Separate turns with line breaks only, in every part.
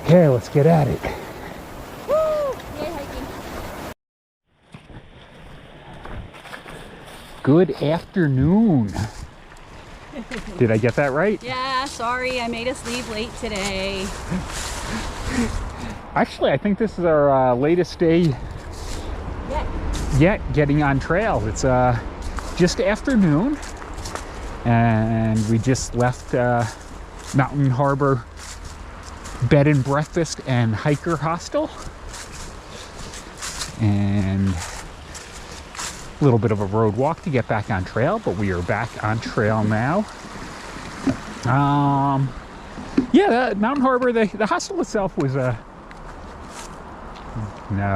Okay, let's get at it.
Woo! Yay, hiking.
Good afternoon. Did I get that right?
Yeah, sorry, I made us leave late today.
Actually, I think this is our latest day yet getting on trail. It's just afternoon, and we just left Mountain Harbor Bed and Breakfast and Hiker Hostel, and a little bit of a road walk to get back on trail, but we are back on trail now. Yeah, Mountain Harbor, the hostel itself was no,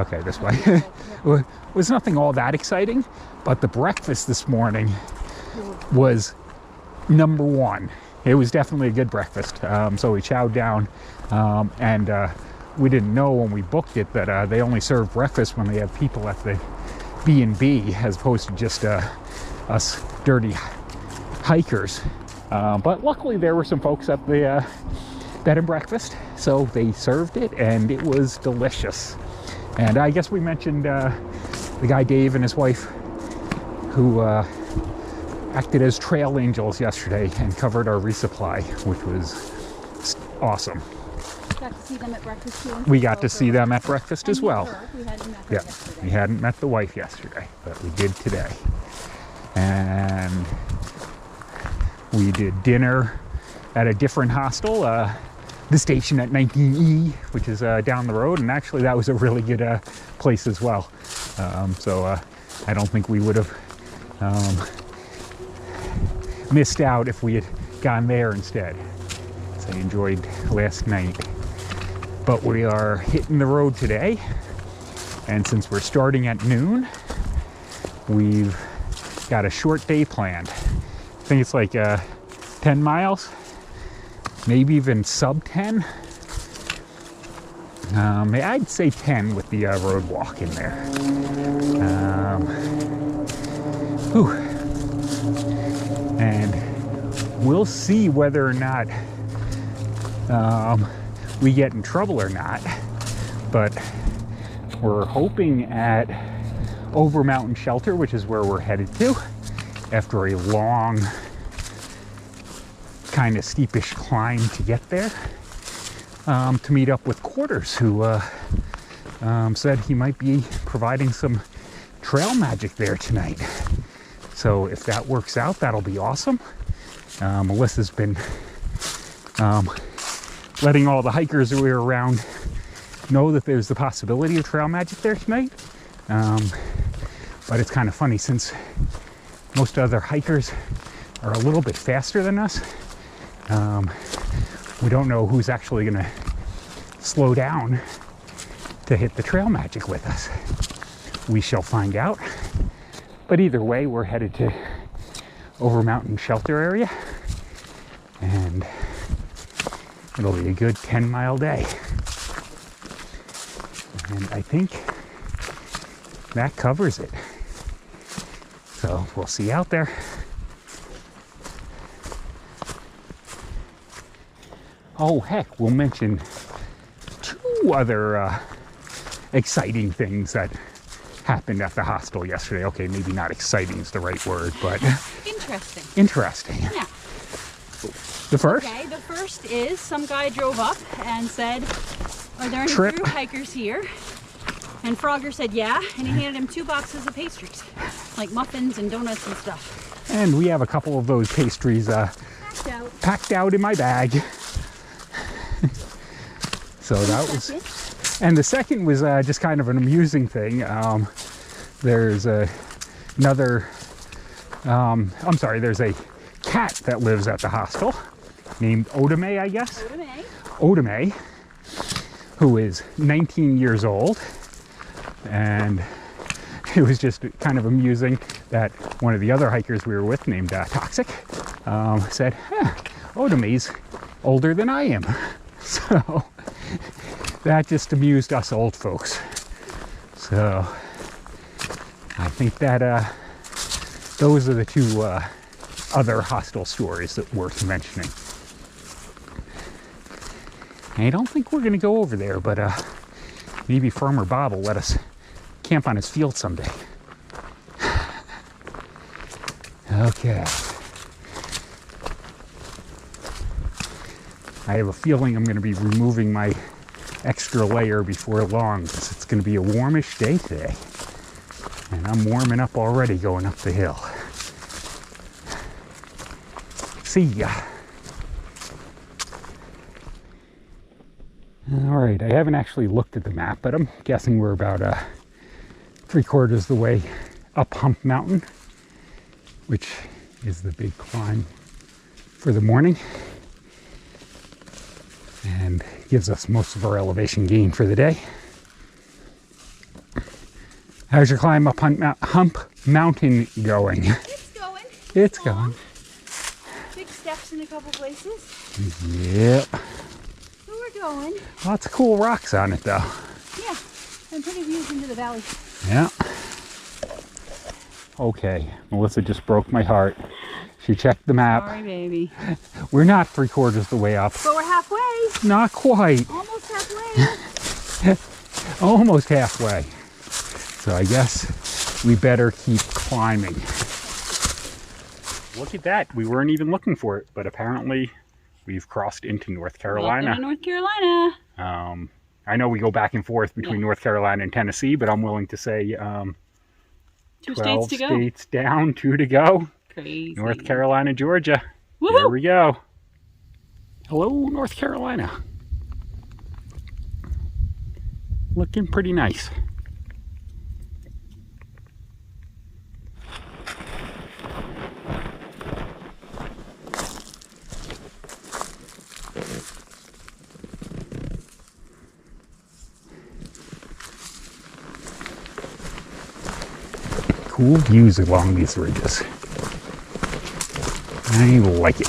okay, this way. Was nothing all that exciting, but the breakfast this morning was number one. It was definitely a good breakfast. So we chowed down, and we didn't know when we booked it that they only serve breakfast when they have people at the B&B, as opposed to just us dirty hikers. But luckily there were some folks at the bed and breakfast, so they served it, and it was delicious. And I guess we mentioned the guy Dave and his wife who acted as trail angels yesterday and covered our resupply, which was awesome.
Got to see them at breakfast too.
We got to see them at breakfast as well.
We hadn't met her yesterday.
We hadn't met the wife yesterday, but we did today. And we did dinner at a different hostel, the station at 19E, which is down the road, and actually that was a really good place as well. So I don't think we would have missed out if we had gone there instead. So I enjoyed last night. But we are hitting the road today, and since we're starting at noon, we've got a short day planned. I think it's like 10 miles, maybe even sub 10. I'd say 10 with the road walk in there. And we'll see whether or not we get in trouble or not, but we're hoping at Overmountain Shelter, which is where we're headed to, after a long, kind of steepish climb to get there, to meet up with Quarters, who said he might be providing some trail magic there tonight. So if that works out, that'll be awesome. Melissa's been letting all the hikers who are around know that there's the possibility of trail magic there tonight. But it's kind of funny, since most other hikers are a little bit faster than us. We don't know who's actually going to slow down to hit the trail magic with us. We shall find out. But either way, we're headed to Overmountain Shelter area, and it'll be a good 10-mile day. And I think that covers it. So we'll see you out there. Oh, heck, we'll mention two other exciting things that happened at the hostel yesterday. Okay, maybe not exciting is the right word, but
Interesting.
interesting.
Yeah.
The first?
Okay, the first is some guy drove up and said, "Are there any
Trip.
thru hikers here?" And Frogger said, "Yeah," and he handed him 2 boxes of pastries, like muffins and donuts and stuff.
And we have a couple of those pastries packed out in my bag. So that was, and the second was just kind of an amusing thing. There's another, there's a cat that lives at the hostel named Odame, I guess. Odame, who is 19 years old. And it was just kind of amusing that one of the other hikers we were with, named Toxic, said, Odame's older than I am. So that just amused us old folks. So I think that those are the two other hostel stories that worth mentioning. I don't think we're gonna go over there, but maybe Farmer Bob will let us camp on his field someday. Okay. I have a feeling I'm going to be removing my extra layer before long because it's going to be a warmish day today. And I'm warming up already going up the hill. See ya. All right, I haven't actually looked at the map, but I'm guessing we're about 3/4 the way up Hump Mountain, which is the big climb for the morning and gives us most of our elevation gain for the day. How's your climb up Hump Mountain going?
It's going.
It's going.
Big steps in a couple places.
Yep.
So we're going.
Lots of cool rocks on it though.
Yeah, and pretty views into the valley.
Yeah. Okay, Melissa just broke my heart. She checked the map.
Sorry, baby.
We're not 3/4 the way up.
But we're halfway.
Not quite.
Almost halfway.
Almost halfway. So I guess we better keep climbing. Look at that. We weren't even looking for it, but apparently we've crossed into North Carolina.
Welcome to North Carolina.
I know we go back and forth between North Carolina and Tennessee, but I'm willing to say
2
12
states to go.
states down, 2 to go.
Crazy.
North Carolina, Georgia.
Woo-hoo!
There we go. Hello, North Carolina. Looking pretty nice. Cool views along these ridges. I like it.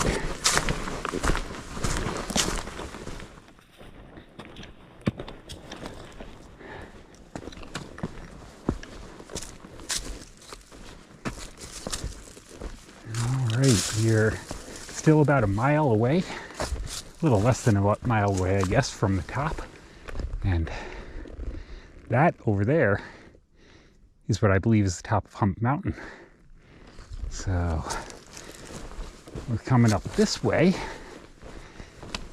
All right, we're still about a mile away, a little less than a mile away, I guess, from the top. And that over there is what I believe is the top of Hump Mountain. So we're coming up this way,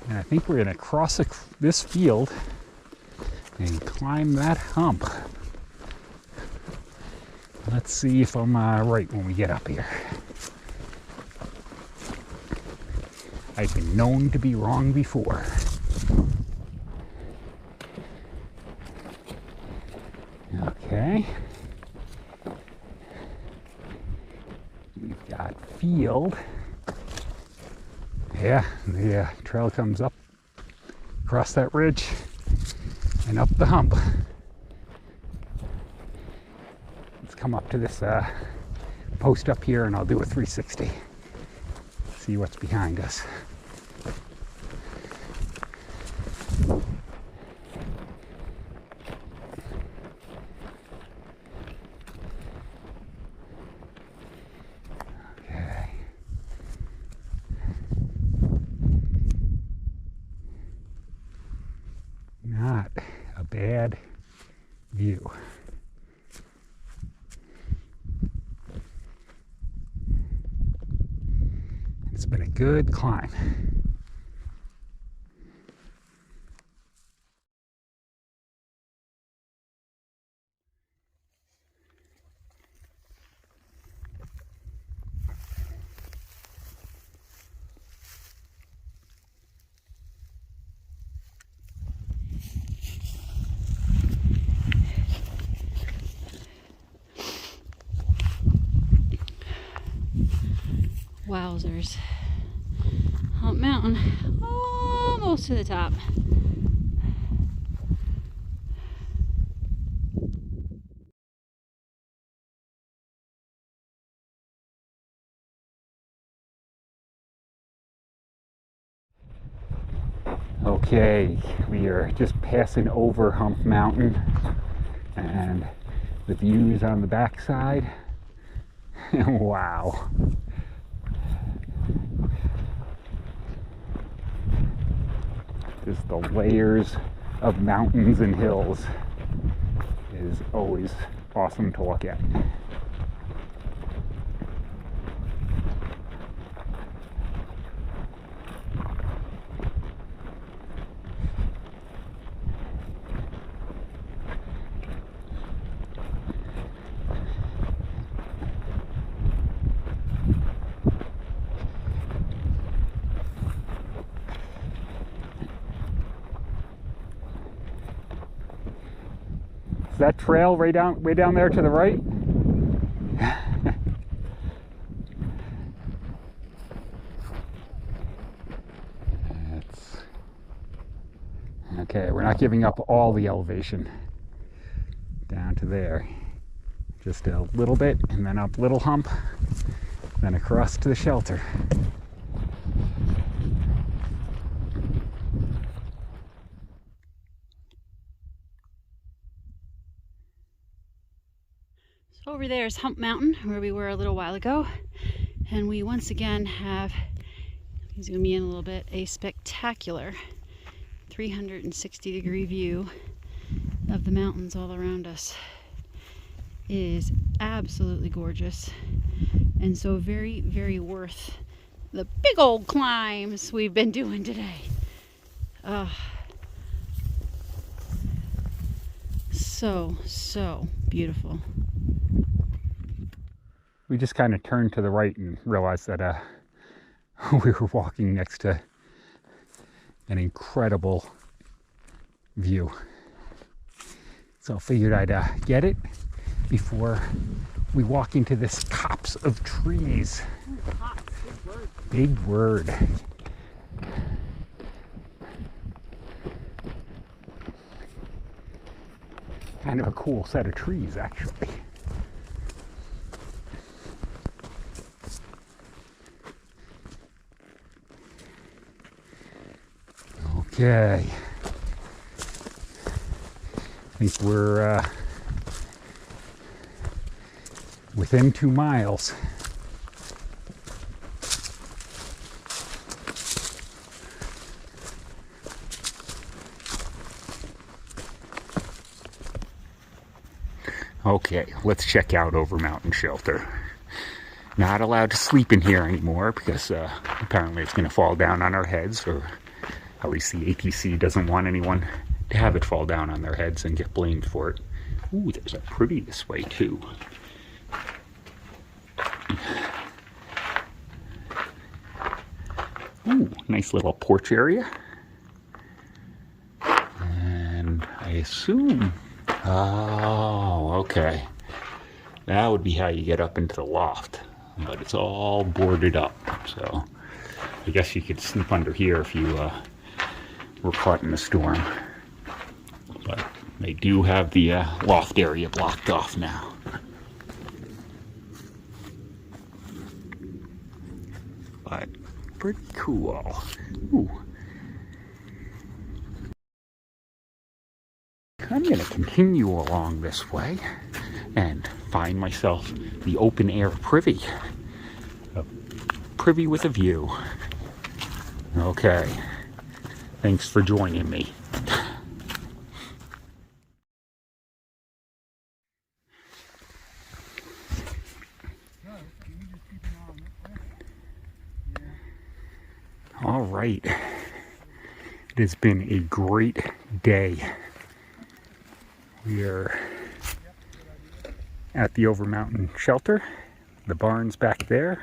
and I think we're going to cross this field and climb that hump. Let's see if I'm right when we get up here. I've been known to be wrong before. Okay. We've got field. Yeah, the trail comes up across that ridge and up the hump. Let's come up to this post up here and I'll do a 360. See what's behind us. Not a bad view. It's been a good climb.
Wowzers. Hump Mountain, almost to the top.
Okay, we are just passing over Hump Mountain and the views on the backside. Wow. Just the layers of mountains and hills is always awesome to look at. That trail way down there to the right. Okay, we're not giving up all the elevation down to there. Just a little bit, and then up Little Hump, then across to the shelter.
Over there is Hump Mountain, where we were a little while ago, and we once again have, zoom in a little bit, a spectacular 360-degree view of the mountains all around us. It is absolutely gorgeous, and so very, very worth the big old climbs we've been doing today. So beautiful.
We just kind of turned to the right and realized that we were walking next to an incredible view. So I figured I'd get it before we walk into this copse of trees. Big word. Kind of a cool set of trees, actually. Okay. I think we're within 2 miles. Okay, let's check out Overmountain Shelter. Not allowed to sleep in here anymore because apparently it's going to fall down on our heads, or at least the ATC doesn't want anyone to have it fall down on their heads and get blamed for it. Ooh, there's a pretty this way too. Ooh, nice little porch area. And I assume, oh, okay. That would be how you get up into the loft, but it's all boarded up. So I guess you could sleep under here if you were caught in a storm. But they do have the loft area blocked off now. But pretty cool. Ooh. I'm going to continue along this way and find myself the open air privy. A privy with a view. Okay. Thanks for joining me. All right. It has been a great day. We are at the Overmountain Shelter. The barn's back there.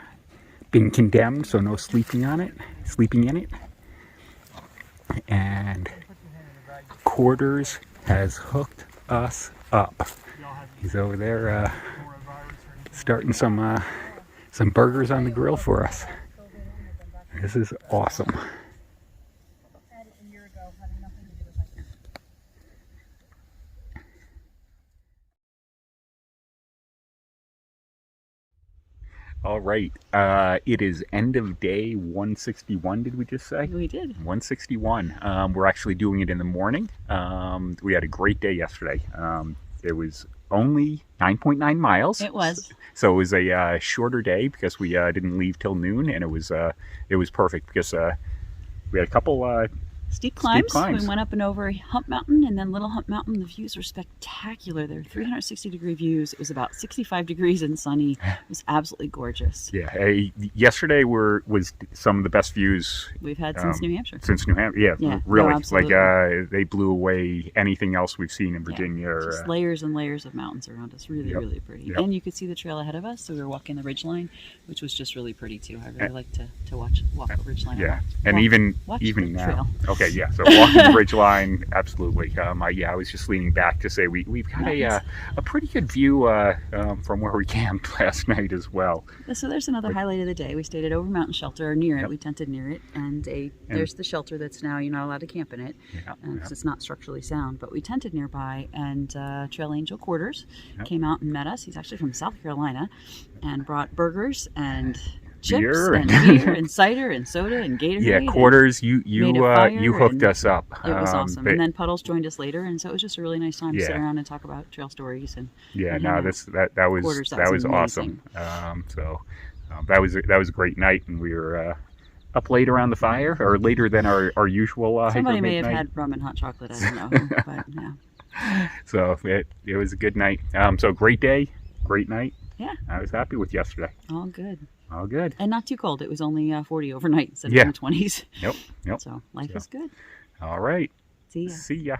Been condemned, so no sleeping in it. And Quarters has hooked us up. He's over there starting some burgers on the grill for us. This is awesome. All right, it is end of day 161, did we just say?
We did.
161. We're actually doing it in the morning. We had a great day yesterday. It was only 9.9 miles.
It was.
So it was a shorter day because we didn't leave till noon, and it was perfect because we had a couple
Steep climbs.
climbs.
We went up and over Hump Mountain and then Little Hump Mountain. The views were spectacular. There were 360-degree views. It was about 65 degrees and sunny. It was absolutely gorgeous.
Yeah. Yesterday was some of the best views
We've had since New Hampshire.
Since New Hampshire, yeah,
Yeah,
really.
no, absolutely.
They blew away anything else we've seen in Virginia.
Yeah, just layers and layers of mountains around us. Really,
Yep.
really pretty.
Yep.
And you could see the trail ahead of us, so we were walking the ridgeline, which was just really pretty too. I really like to walk the ridgeline.
Yeah, and even
the
now.
trail.
Okay, yeah. So walking the ridgeline, absolutely. I was just leaning back to say we've got a pretty good view from where we camped last night as well.
So there's another highlight of the day. We stayed at Overmountain Shelter, or near it.
Yep.
We tented near it, and there's the shelter that's now you're not allowed to camp in it because it's not structurally sound. But we tented nearby, and Trail Angel Quarters came out and met us. He's actually from South Carolina, and brought burgers and chips
beer
and cider and soda and Gatorade.
Yeah, Quarters, you hooked us up.
It was awesome. And then Puddles joined us later, and so it was just a really nice time to sit around and talk about trail stories and
that was awesome. That was a great night, and we were up late around the fire, or later than our usual.
Somebody may have had rum and hot chocolate. I don't know, but yeah.
So it was a good night. So great day, great night.
Yeah,
I was happy with yesterday.
All good.
All good.
And not too cold. It was only 40 overnight instead of in the 20s.
Yep.
So life is good.
All right.
See ya.
See ya.